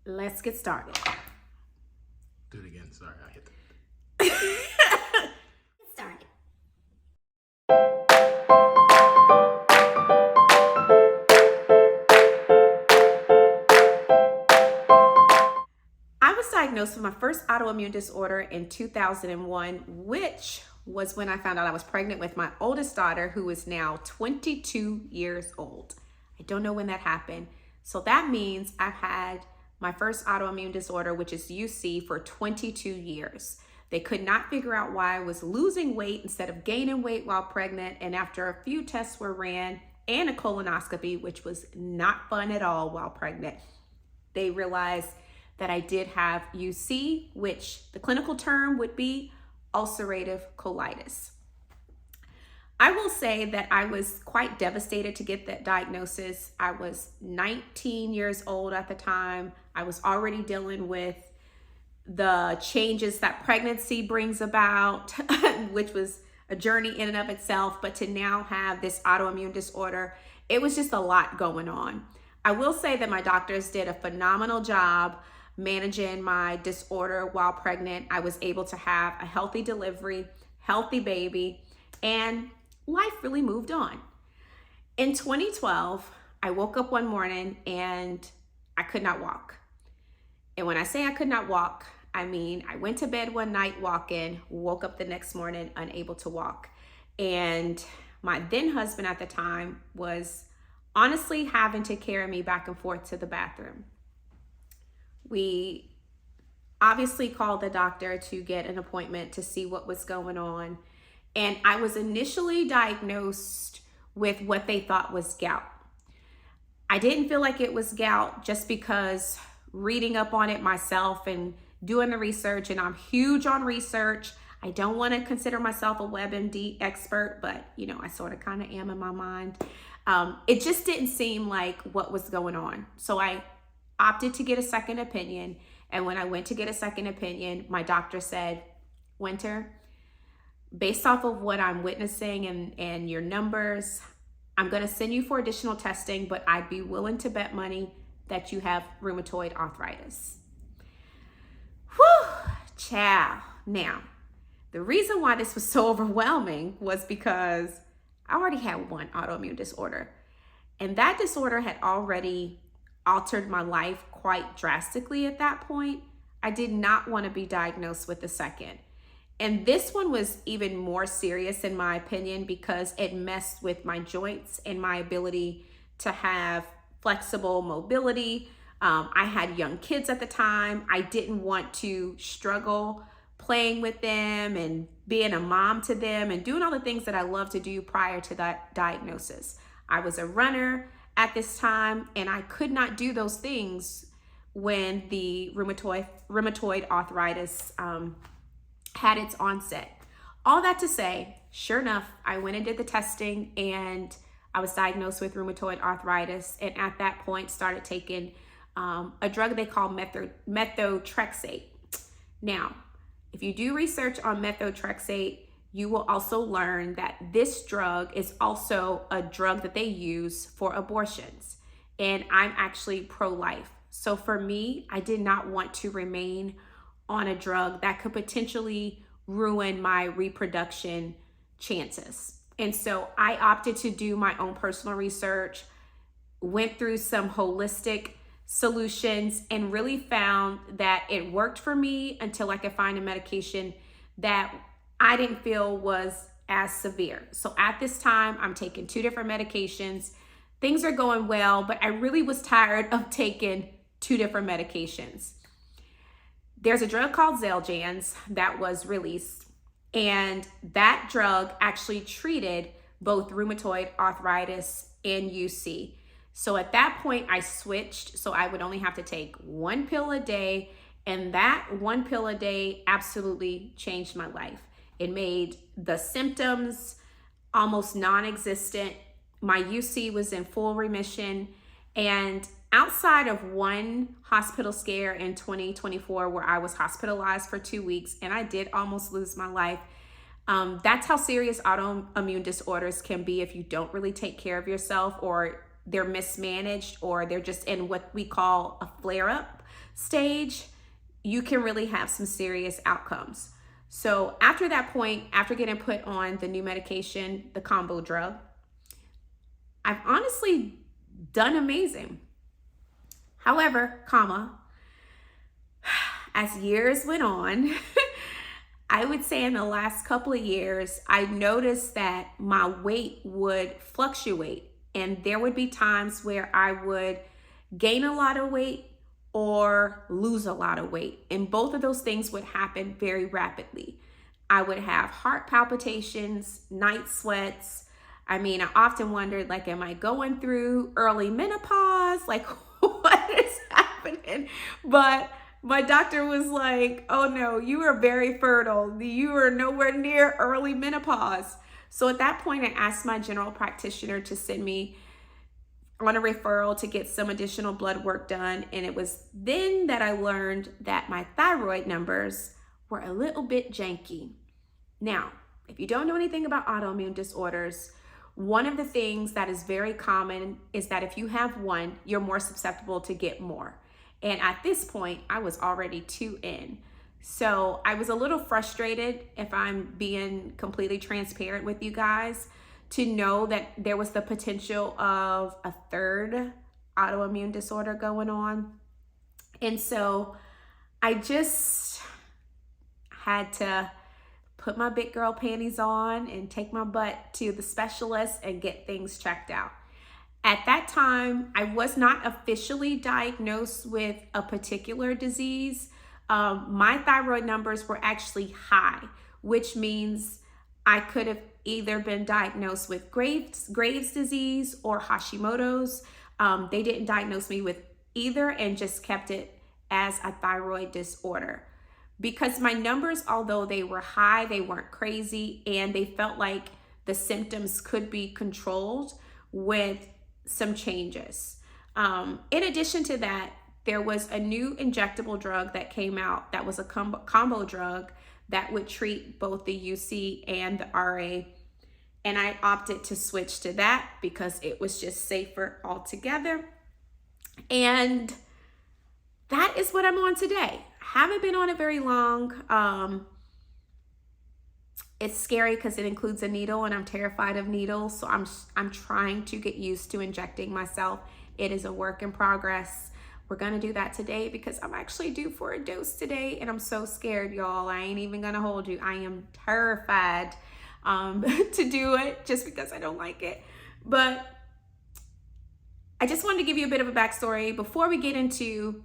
Let's get started. Do it again. Sorry, I hit that. Get started. I was diagnosed with my first autoimmune disorder in 2001, which was when I found out I was pregnant with my oldest daughter, who is now 22 years old. I don't know when that happened. So that means I've had my first autoimmune disorder, which is UC, for 22 years. They could not figure out why I was losing weight instead of gaining weight while pregnant. And after a few tests were ran and a colonoscopy, which was not fun at all while pregnant, they realized that I did have UC, which the clinical term would be ulcerative colitis. I will say that I was quite devastated to get that diagnosis. I was 19 years old at the time. I was already dealing with the changes that pregnancy brings about, which was a journey in and of itself, but to now have this autoimmune disorder, it was just a lot going on. I will say that my doctors did a phenomenal job managing my disorder while pregnant. I was able to have a healthy delivery, healthy baby, and life really moved on. In 2012, I woke up one morning and I could not walk. And when I say I could not walk, I mean, I went to bed one night walking, woke up the next morning unable to walk. And my then husband at the time was honestly having to carry me back and forth to the bathroom. We obviously called the doctor to get an appointment to see what was going on. And I was initially diagnosed with what they thought was gout. I didn't feel like it was gout just because reading up on it myself and doing the research, and I'm huge on research. I don't want to consider myself a WebMD expert, but you know, I sort of kind of am in my mind. It just didn't seem like what was going on. So I opted to get a second opinion. And when I went to get a second opinion, my doctor said, Winter, based off of what I'm witnessing and your numbers, I'm going to send you for additional testing, but I'd be willing to bet money that you have rheumatoid arthritis. Whew, child. Now, the reason why this was so overwhelming was because I already had one autoimmune disorder, and that disorder had already altered my life quite drastically at that point. I did not want to be diagnosed with the second. And this one was even more serious in my opinion because it messed with my joints and my ability to have flexible mobility. I had young kids at the time. I didn't want to struggle playing with them and being a mom to them and doing all the things that I love to do prior to that diagnosis. I was a runner at this time, and I could not do those things when the rheumatoid arthritis had its onset. All that to say, sure enough, I went and did the testing and I was diagnosed with rheumatoid arthritis, and at that point started taking a drug they call methotrexate. Now, if you do research on methotrexate, you will also learn that this drug is also a drug that they use for abortions. And I'm actually pro-life. So for me, I did not want to remain on a drug that could potentially ruin my reproduction chances. And so I opted to do my own personal research, went through some holistic solutions, and really found that it worked for me until I could find a medication that I didn't feel was as severe. So at this time, I'm taking 2 different medications. Things are going well, but I really was tired of taking 2 different medications. There's a drug called Xeljanz that was released, and that drug actually treated both rheumatoid arthritis and UC. So at that point, I switched, so I would only have to take 1 pill a day, and that 1 pill a day absolutely changed my life. It made the symptoms almost non-existent. My UC was in full remission, and outside of one hospital scare in 2024 where I was hospitalized for 2 weeks and I did almost lose my life, that's how serious autoimmune disorders can be if you don't really take care of yourself, or they're mismanaged, or they're just in what we call a flare-up. stage, you can really have some serious outcomes. So after that point, after getting put on the new medication, the combo drug, I've honestly done amazing. However, as years went on, I would say in the last couple of years, I noticed that my weight would fluctuate. And there would be times where I would gain a lot of weight or lose a lot of weight. And both of those things would happen very rapidly. I would have heart palpitations, night sweats. I mean, I often wondered, like, am I going through early menopause? Like, what is happening? But my doctor was like, oh no, you are very fertile. You are nowhere near early menopause. So at that point, I asked my general practitioner to send me on a referral to get some additional blood work done. And it was then that I learned that my thyroid numbers were a little bit janky. Now, if you don't know anything about autoimmune disorders, one of the things that is very common is that if you have one, you're more susceptible to get more. And at this point, I was already 2 in. So I was a little frustrated, if I'm being completely transparent with you guys, to know that there was the potential of a third autoimmune disorder going on. And so I just had to put my big girl panties on and take my butt to the specialist and get things checked out. At that time, I was not officially diagnosed with a particular disease. My thyroid numbers were actually high, which means I could have either been diagnosed with Graves' disease or Hashimoto's. They didn't diagnose me with either and just kept it as a thyroid disorder. Because my numbers, although they were high, they weren't crazy, and they felt like the symptoms could be controlled with some changes. In addition to that, there was a new injectable drug that came out that was a combo drug that would treat both the UC and the RA. And I opted to switch to that because it was just safer altogether. And that is what I'm on today. Haven't been on it very long. It's scary because it includes a needle and I'm terrified of needles. So I'm trying to get used to injecting myself. It is a work in progress. We're gonna do that today because I'm actually due for a dose today and I'm so scared, y'all. I ain't even gonna hold you. I am terrified to do it just because I don't like it. But I just wanted to give you a bit of a backstory before we get into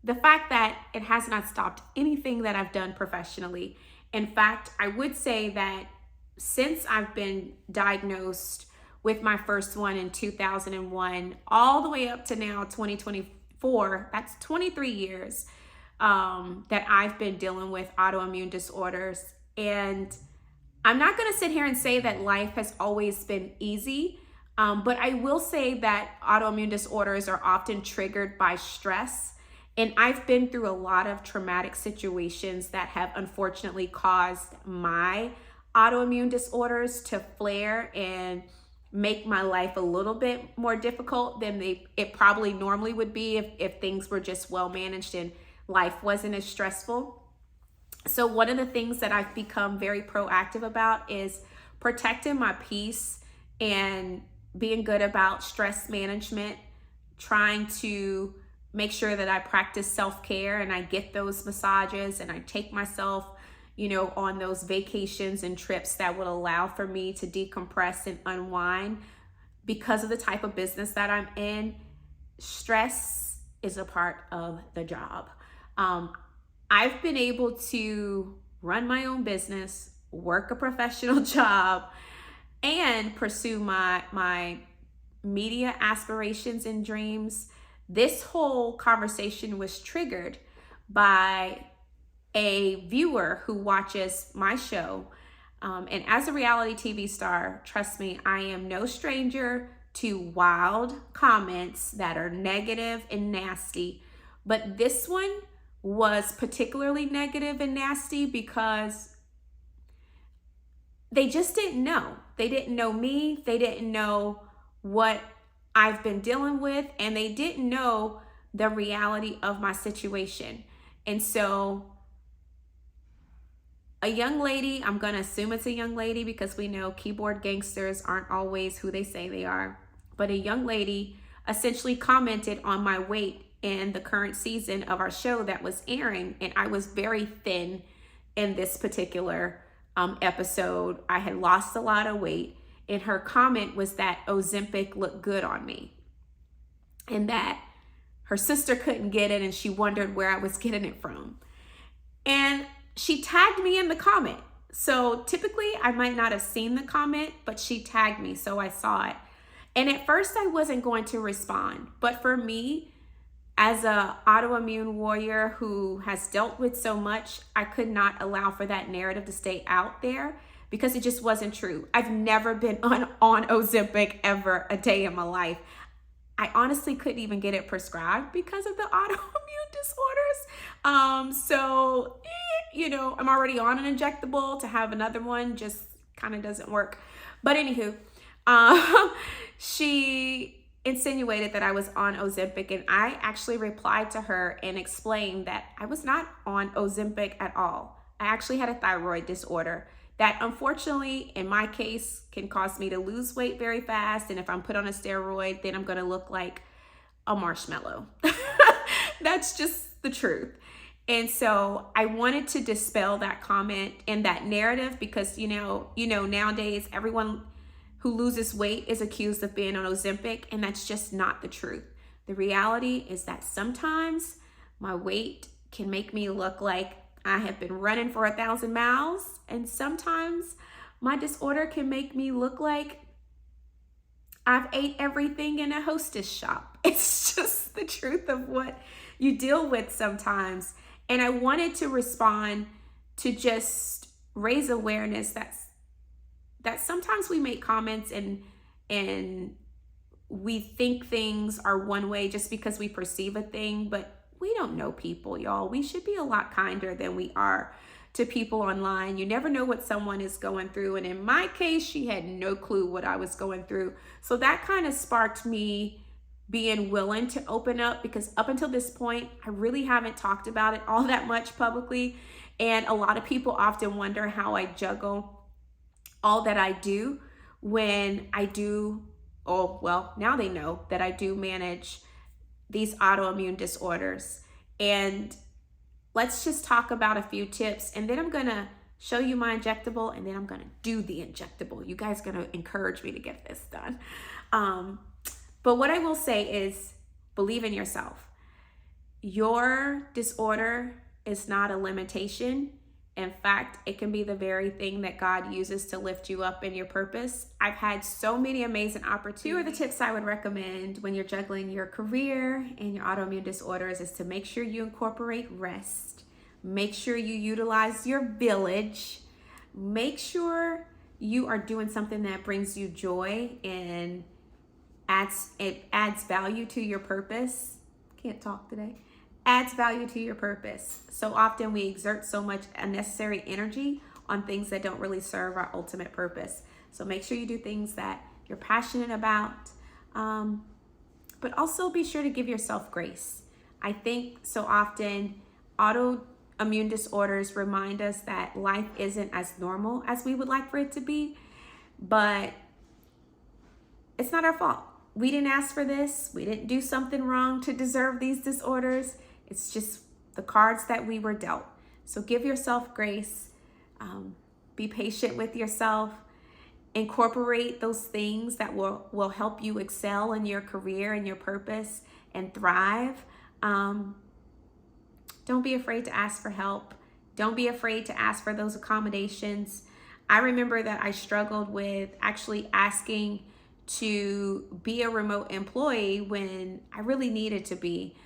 the fact that it has not stopped anything that I've done professionally. In fact, I would say that since I've been diagnosed with my first one in 2001, all the way up to now 2024, that's 23 years that I've been dealing with autoimmune disorders. And I'm not gonna sit here and say that life has always been easy, but I will say that autoimmune disorders are often triggered by stress. And I've been through a lot of traumatic situations that have unfortunately caused my autoimmune disorders to flare and make my life a little bit more difficult than it probably normally would be if things were just well managed and life wasn't as stressful. So one of the things that I've become very proactive about is protecting my peace and being good about stress management, trying to make sure that I practice self-care and I get those massages and I take myself, on those vacations and trips that would allow for me to decompress and unwind. Because of the type of business that I'm in, stress is a part of the job. I've been able to run my own business, work a professional job, and pursue my media aspirations and dreams. This whole conversation was triggered by a viewer who watches my show. And as a reality TV star, trust me, I am no stranger to wild comments that are negative and nasty. But this one was particularly negative and nasty because they just didn't know. They didn't know me. They didn't know what I've been dealing with, and they didn't know the reality of my situation. And so a young lady, I'm going to assume it's a young lady because we know keyboard gangsters aren't always who they say they are, but a young lady essentially commented on my weight in the current season of our show that was airing, and I was very thin in this particular episode. I had lost a lot of weight, and her comment was that Ozempic looked good on me and that her sister couldn't get it and she wondered where I was getting it from. And she tagged me in the comment. So typically I might not have seen the comment, but she tagged me, so I saw it. And at first I wasn't going to respond, but for me, as a autoimmune warrior who has dealt with so much, I could not allow for that narrative to stay out there because it just wasn't true. I've never been on Ozempic ever a day in my life. I honestly couldn't even get it prescribed because of the autoimmune disorders. I'm already on an injectable. To have another one just kind of doesn't work. But anywho, she insinuated that I was on Ozempic, and I actually replied to her and explained that I was not on Ozempic at all. I actually had a thyroid disorder that unfortunately in my case can cause me to lose weight very fast, and if I'm put on a steroid, then I'm going to look like a marshmallow. That's just the truth. And so I wanted to dispel that comment and that narrative because nowadays everyone who loses weight is accused of being on Ozempic, and that's just not the truth. The reality is that sometimes my weight can make me look like I have been running for 1,000 miles, and sometimes my disorder can make me look like I've ate everything in a hostess shop. It's just the truth of what you deal with sometimes. And I wanted to respond to just raise awareness that sometimes we make comments and we think things are one way just because we perceive a thing, but we don't know people, y'all. We should be a lot kinder than we are to people online. You never know what someone is going through. And in my case, she had no clue what I was going through. So that kind of sparked me being willing to open up, because up until this point, I really haven't talked about it all that much publicly. And a lot of people often wonder how I juggle all that I do when I do, now they know that I do manage these autoimmune disorders. And let's just talk about a few tips, and then I'm gonna show you my injectable, and then I'm gonna do the injectable. You guys are gonna encourage me to get this done. But what I will say is believe in yourself. Your disorder is not a limitation. In fact, it can be the very thing that God uses to lift you up in your purpose. I've had so many amazing opportunities. Two of the tips I would recommend when you're juggling your career and your autoimmune disorders is to make sure you incorporate rest. Make sure you utilize your village. Make sure you are doing something that brings you joy and adds value to your purpose. Can't talk today. Adds value to your purpose. So often we exert so much unnecessary energy on things that don't really serve our ultimate purpose. So make sure you do things that you're passionate about, but also be sure to give yourself grace. I think so often autoimmune disorders remind us that life isn't as normal as we would like for it to be, but it's not our fault. We didn't ask for this. We didn't do something wrong to deserve these disorders. It's just the cards that we were dealt. So give yourself grace. Be patient with yourself. Incorporate those things that will help you excel in your career and your purpose and thrive. Don't be afraid to ask for help. Don't be afraid to ask for those accommodations. I remember that I struggled with actually asking to be a remote employee when I really needed to be.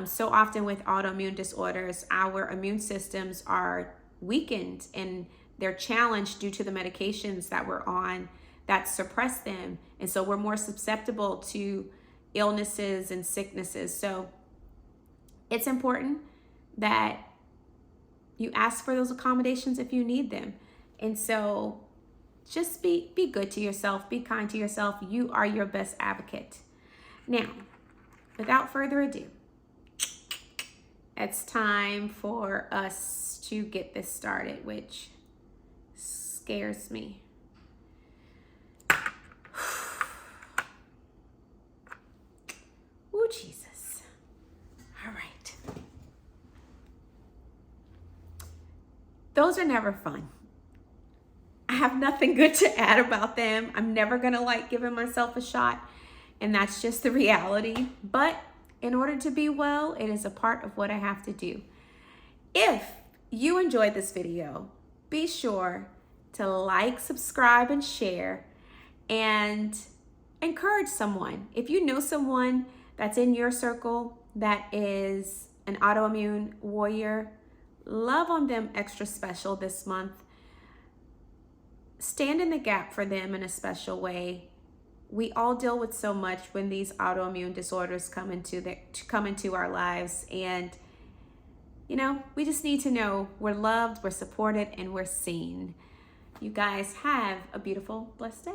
So often with autoimmune disorders, our immune systems are weakened and they're challenged due to the medications that we're on that suppress them. And so we're more susceptible to illnesses and sicknesses. So it's important that you ask for those accommodations if you need them. And so just be good to yourself, be kind to yourself. You are your best advocate. Now, without further ado, it's time for us to get this started, which scares me. Oh, Jesus. All right. Those are never fun. I have nothing good to add about them. I'm never going to like giving myself a shot, and that's just the reality. But in order to be well, it is a part of what I have to do. If you enjoyed this video, be sure to like, subscribe, and share, and encourage someone. If you know someone that's in your circle that is an autoimmune warrior, love on them extra special this month. Stand in the gap for them in a special way. We all deal with so much when these autoimmune disorders come into our lives, and you know, we just need to know we're loved, we're supported, and we're seen. You guys have a beautiful, blessed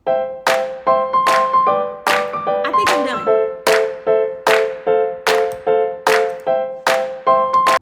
day.